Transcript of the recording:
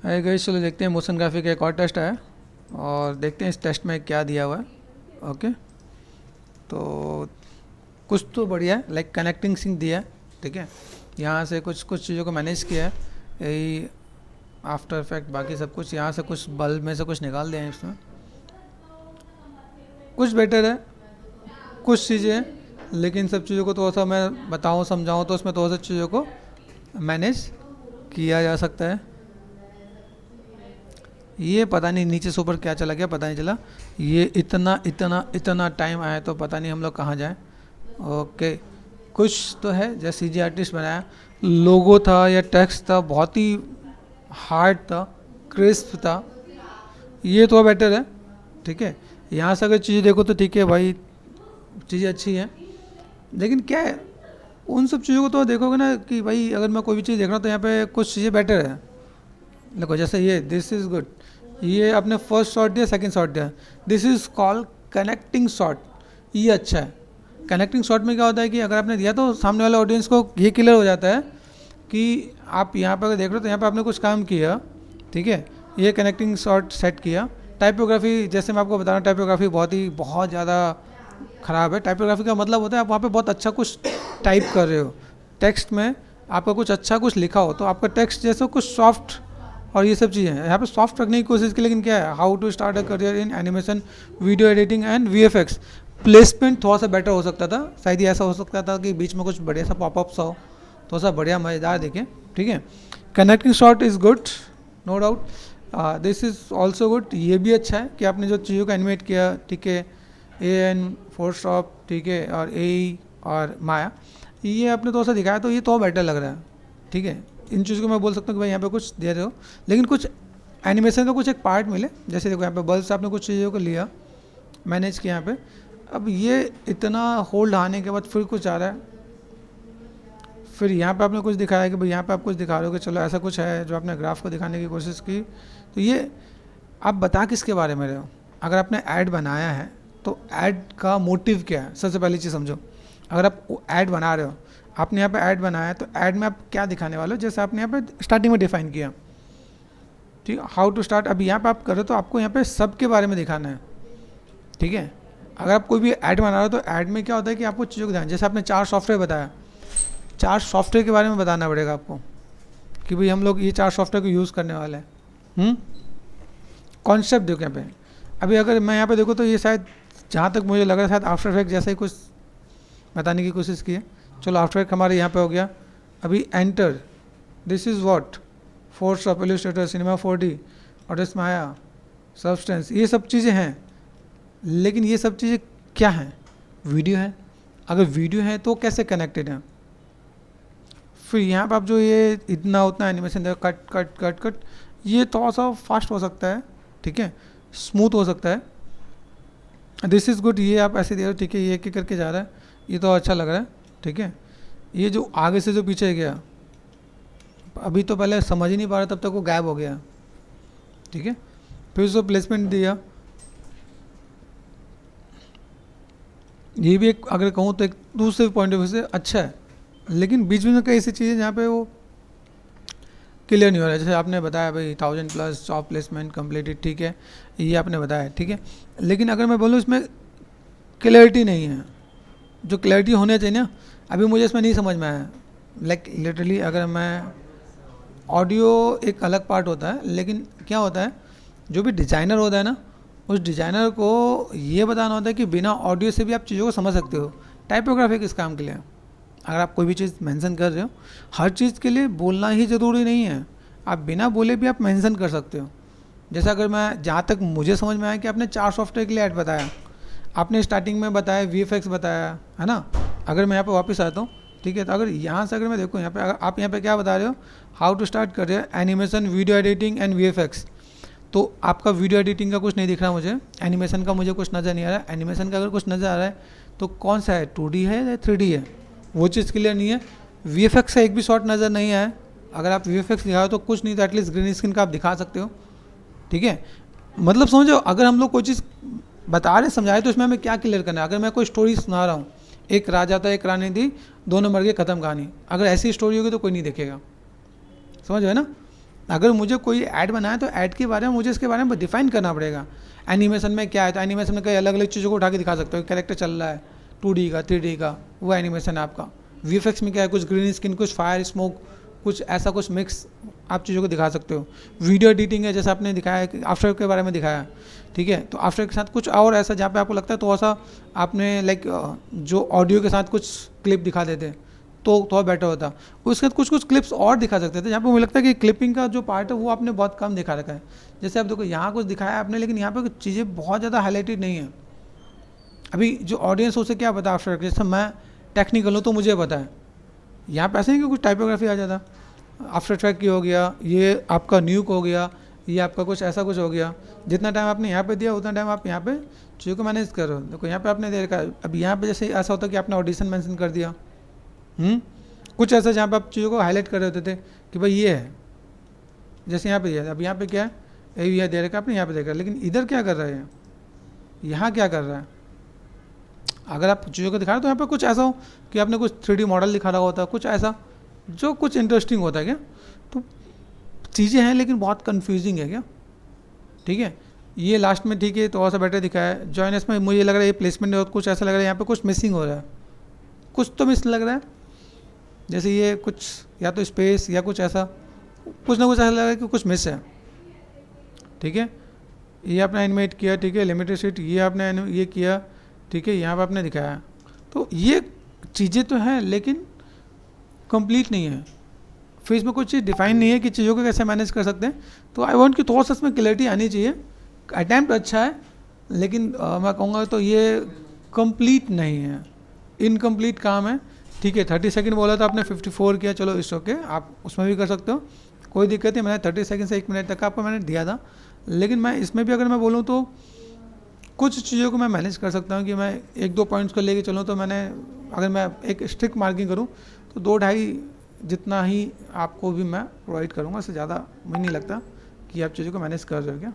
है गाइस, चलो देखते हैं मोशन ग्राफिक का एक और टेस्ट आया और देखते हैं इस टेस्ट में क्या दिया हुआ है। ओके, तो कुछ तो बढ़िया है, लाइक कनेक्टिंग सिंक दिया है। ठीक है, यहाँ से कुछ कुछ चीज़ों को मैनेज किया है, यही आफ्टर इफेक्ट, बाकी सब कुछ यहाँ से कुछ बल्ब में से कुछ निकाल दिया है। इसमें कुछ बेटर है, कुछ चीज़ें हैं, लेकिन सब चीज़ों को थोड़ा सा मैं बताऊँ समझाऊँ तो उसमें थोड़ा सा चीज़ों को मैनेज किया जा सकता है। ये पता नहीं नीचे से ऊपर क्या चला गया, पता नहीं चला। ये इतना इतना इतना टाइम आया तो पता नहीं हम लोग कहाँ जाएं। ओके, कुछ तो है जैसे सीजी आर्टिस्ट बनाया, लोगो था या टेक्स्ट था, बहुत ही हार्ड था, क्रिस्प था। ये तो बेटर है। ठीक है, यहाँ से अगर चीज़ें देखो तो ठीक है भाई, चीज़ें अच्छी हैं, लेकिन क्या है उन सब चीज़ों को तो देखोगे ना कि भाई अगर मैं कोई भी चीज़ देख रहा हूँ तो यहाँ पे कुछ चीज़ें बेटर है। देखो जैसे ये दिस इज़ गुड, ये आपने फर्स्ट शॉट दिया, सेकंड शॉट दिया, this is called connecting shot. ये अच्छा है। कनेक्टिंग शॉट में क्या होता है कि अगर आपने दिया तो सामने वाले ऑडियंस को ये क्लियर हो जाता है कि आप यहाँ पर अगर देख रहे हो तो यहाँ पर आपने कुछ काम किया। ठीक है, ये कनेक्टिंग शॉट सेट किया। टाइपोग्राफी, जैसे मैं आपको बता रहा हूँ, टाइपोग्राफी बहुत ज़्यादा ख़राब है। टाइपोग्राफी का मतलब होता है आप वहाँ पे बहुत अच्छा कुछ टाइप कर रहे हो, टेक्स्ट में आपका कुछ अच्छा कुछ लिखा हो तो आपका टेक्स्ट जैसा कुछ सॉफ्ट, और ये सब चीज़ें हैं यहाँ पे सॉफ्ट रखने की कोशिश की। लेकिन क्या है, how to start a career in animation, video editing and VFX. Placement थोड़ा सा बेटर हो सकता था, शायद ही ऐसा हो सकता था कि बीच में कुछ बढ़िया सा पॉपअप्स हो, थोड़ा सा बढ़िया मज़ेदार दिखे। ठीक है, connecting shot is good, no doubt. This is also good, ये भी अच्छा है कि आपने जो चीज़ों को एनिमेट किया। ठीक है, एन फोटोशॉप, ठीक है, और ए और माया, ये आपने थोड़ा सा दिखाया तो ये तो बेटर लग रहा है। ठीक है, इन चीज़ों को मैं बोल सकता हूँ कि भाई यहाँ पे कुछ दे रहे हो, लेकिन कुछ एनिमेशन का कुछ एक पार्ट मिले। जैसे देखो यहाँ पे बल्ब से आपने कुछ चीज़ों को लिया, मैनेज किया यहाँ पे। अब ये इतना होल्ड आने के बाद फिर कुछ आ रहा है, फिर यहाँ पे आपने कुछ दिखाया कि भाई यहाँ पे आप कुछ दिखा रहे हो कि चलो ऐसा कुछ है जो आपने ग्राफ को दिखाने की कोशिश की। तो ये आप बता किसके बारे में रहे हो? अगर आपने ऐड बनाया है तो ऐड का मोटिव क्या है, सबसे पहली चीज़ समझो। अगर आप ऐड बना रहे हो, आपने यहाँ पे ऐड बनाया है तो ऐड में आप क्या दिखाने वाले हो, जैसे आपने यहाँ पे स्टार्टिंग में डिफाइन किया। ठीक है, हाउ टू स्टार्ट। अब यहाँ पे आप करो तो आपको यहाँ पे सब के बारे में दिखाना है। ठीक है, अगर आप कोई भी ऐड बना रहे हो तो ऐड में क्या होता है कि आपको चीज़ों को ध्यान, जैसे आपने 4 सॉफ्टवेयर बताया, 4 सॉफ्टवेयर के बारे में बताना पड़ेगा आपको कि भाई हम लोग ये 4 सॉफ्टवेयर को यूज़ करने वाले हैं। कॉन्सेप्ट देखो यहाँ पे। अभी अगर मैं यहाँ पे देखूँ तो ये शायद, जहाँ तक मुझे लग रहा है, शायद आफ्टर इफेक्ट जैसा ही कुछ बताने की कोशिश की है। चलो आफ्टर इफेक्ट हमारे यहाँ पे हो गया। अभी enter, this is what, Photoshop, Illustrator, cinema 4D, Autodesk, Maya, substance, ये सब चीज़ें हैं। लेकिन ये सब चीज़ें क्या हैं? वीडियो है। अगर वीडियो है तो कैसे कनेक्टेड है? फिर यहाँ पर आप जो ये इतना उतना एनिमेशन देखो, कट कट कट कट, ये थोड़ा सा फास्ट हो सकता है। ठीक है, स्मूथ हो सकता है। दिस इज़ गुड, ये आप ऐसे दे रहे हो। ठीक है, ये एक करके जा रहा है, ये तो अच्छा लग रहा है। ठीक है, ये जो आगे से जो पीछे गया, अभी तो पहले समझ ही नहीं पा रहा, तब तक वो गायब हो गया। ठीक है, फिर उसको प्लेसमेंट दिया। ये भी एक, अगर कहूँ तो एक दूसरे पॉइंट ऑफ व्यू से अच्छा है, लेकिन बीच में कई ऐसी चीज़ें जहाँ पे वो क्लियर नहीं हो रहा है। जैसे आपने बताया भाई 1000+ जॉब प्लेसमेंट कंप्लीटेड, ठीक है, ये आपने बताया। ठीक है, लेकिन अगर मैं बोलूँ इसमें क्लैरिटी नहीं है, जो क्लैरिटी होना चाहिए ना, अभी मुझे इसमें नहीं समझ में आया। लाइक लिटरली अगर मैं, ऑडियो एक अलग पार्ट होता है, लेकिन क्या होता है, जो भी डिज़ाइनर होता है ना, उस डिज़ाइनर को ये बताना होता है कि बिना ऑडियो से भी आप चीज़ों को समझ सकते हो। टाइपोग्राफी किस काम के लिए? अगर आप कोई भी चीज़ मेंशन कर रहे हो, हर चीज़ के लिए बोलना ही ज़रूरी नहीं है, आप बिना बोले भी आप मेंशन कर सकते हो। जैसे अगर मैं, जहाँ तक मुझे समझ में आया कि आपने 4 सॉफ्टवेयर के लिए ऐड बताया, आपने स्टार्टिंग में बताया वीएफएक्स बताया है ना। अगर मैं यहाँ पे वापस आता हूँ, ठीक है, तो अगर यहाँ से अगर मैं देखूँ, यहाँ पे अगर आप यहाँ पे क्या बता रहे हो, how to start career animation, video editing and VFX, तो आपका वीडियो एडिटिंग का कुछ नहीं दिख रहा मुझे, एनिमेशन का मुझे कुछ नज़र नहीं आ रहा है। एनिमेशन का अगर कुछ नज़र आ रहा है तो कौन सा है, 2D है या 3D है, वो चीज़ क्लियर नहीं है। वीएफएक्स का एक भी शॉट नज़र नहीं आया। अगर आप वीएफएक्स दिखाओ तो कुछ नहीं तो एटलीस्ट ग्रीन स्क्रीन का आप दिखा सकते हो। ठीक है, मतलब समझो, अगर हम लोग कोई चीज़ बता रहे समझाए तो इसमें हमें क्या क्लियर करना है। अगर मैं कोई स्टोरी सुना रहा हूँ, एक राजा था एक रानी थी, दोनों मर गए, ख़त्म कहानी, अगर ऐसी स्टोरी होगी तो कोई नहीं देखेगा, समझ है ना। अगर मुझे कोई ऐड बनाना है तो ऐड के बारे में मुझे इसके बारे में डिफाइन करना पड़ेगा। एनिमेशन में क्या है, तो एनिमेशन में कई अलग अलग चीज़ों को उठा के दिखा सकते हो। कैरेक्टर चल रहा है 2D का 3D का, वो एनिमेशन है आपका। VFX में क्या है, कुछ ग्रीन स्किन, कुछ फायर स्मोक, कुछ ऐसा कुछ मिक्स आप चीज़ों को दिखा सकते हो। वीडियो एडिटिंग है, जैसे आपने दिखाया कि आफ्टर के बारे में दिखाया, ठीक है, तो आफ्टर के साथ कुछ और ऐसा जहाँ पे आपको लगता है थोड़ा सा आपने लाइक जो ऑडियो के साथ कुछ क्लिप दिखा देते तो थोड़ा बेटर होता। उसके बाद कुछ कुछ क्लिप्स और दिखा सकते थे, जहाँ पे मुझे लगता है कि क्लिपिंग का जो पार्ट है वो आपने बहुत कम दिखा रखा है। जैसे आप देखो यहाँ कुछ दिखाया आपने, लेकिन यहाँ पे कुछ चीज़ें बहुत ज़्यादा हाईलाइटेड नहीं है। अभी जो ऑडियंस उसे क्या पता आफ्टर, जैसे मैं टेक्निकल हूँ तो मुझे पता है, यहाँ पे ऐसे नहीं कि कुछ टाइपोग्राफी आ जाता। आफ्टर इफेक्ट की हो गया, ये आपका न्यूक हो गया, ये आपका कुछ ऐसा कुछ हो गया। जितना टाइम आपने यहाँ पे दिया उतना टाइम आप यहाँ पे चीज़ों को मैनेज कर रहे हो। देखो यहाँ पे आपने दे रखा है, अब यहाँ पे जैसे ऐसा होता है कि आपने ऑडिशन मेंशन कर दिया, कुछ ऐसा जहाँ पे आप चीज़ों को हाईलाइट कर रहे होते थे कि भाई ये है, जैसे यहाँ पे दिया। अब यहाँ पे क्या है, ये दे रखा है आपने, यहाँ पे देखा, लेकिन इधर क्या कर रहा है, यहाँ क्या कर रहा है। अगर आप चीज़ों को दिखा रहे हो तो यहाँ पे कुछ ऐसा हो कि आपने कुछ 3D मॉडल दिखा रहा होता है, कुछ ऐसा जो कुछ इंटरेस्टिंग होता है क्या। तो चीज़ें हैं लेकिन बहुत कन्फ्यूजिंग है क्या, ठीक है। ये लास्ट में ठीक है थोड़ा सा बेटर दिखाया है। जॉइनस में मुझे लग रहा है ये प्लेसमेंट है, कुछ ऐसा लग रहा है यहाँ पे कुछ मिसिंग हो रहा है, कुछ तो मिस लग रहा है। जैसे ये कुछ या तो स्पेस या कुछ ऐसा, कुछ ना कुछ ऐसा लग रहा है कि कुछ मिस है, ठीक है। ये आपने एनिमेट किया, ठीक है, लिमिटेड शीट ये आपने ये किया, ठीक है, यहाँ पर आपने दिखाया। तो ये चीज़ें तो हैं लेकिन कंप्लीट नहीं है। फिर इसमें कुछ चीज़ डिफाइन नहीं है कि चीज़ों को कैसे मैनेज कर सकते हैं। तो आई वांट कि थोड़ा सा इसमें क्लैरिटी आनी चाहिए। अटैम्प्ट अच्छा है लेकिन मैं कहूँगा तो ये कंप्लीट नहीं है, इनकम्प्लीट काम है, ठीक है। 30 सेकंड बोला था आपने 54 किया, चलो इट्स ओके, आप उसमें भी कर सकते हो, कोई दिक्कत नहीं। मैंने 30 सेकंड से 1 मिनट तक का आपको मैंने दिया था, लेकिन मैं इसमें भी अगर मैं बोलूँ तो कुछ चीज़ों को मैं मैनेज कर सकता हूँ कि मैं 1-2 पॉइंट्स को लेके चलूँ। तो मैंने अगर मैं एक स्ट्रिक्ट मार्किंग करूँ तो 2-2.5 जितना ही आपको भी मैं प्रोवाइड करूँगा, इससे ज़्यादा मुझे नहीं लगता कि आप चीज़ों को मैनेज कर रहे हो क्या।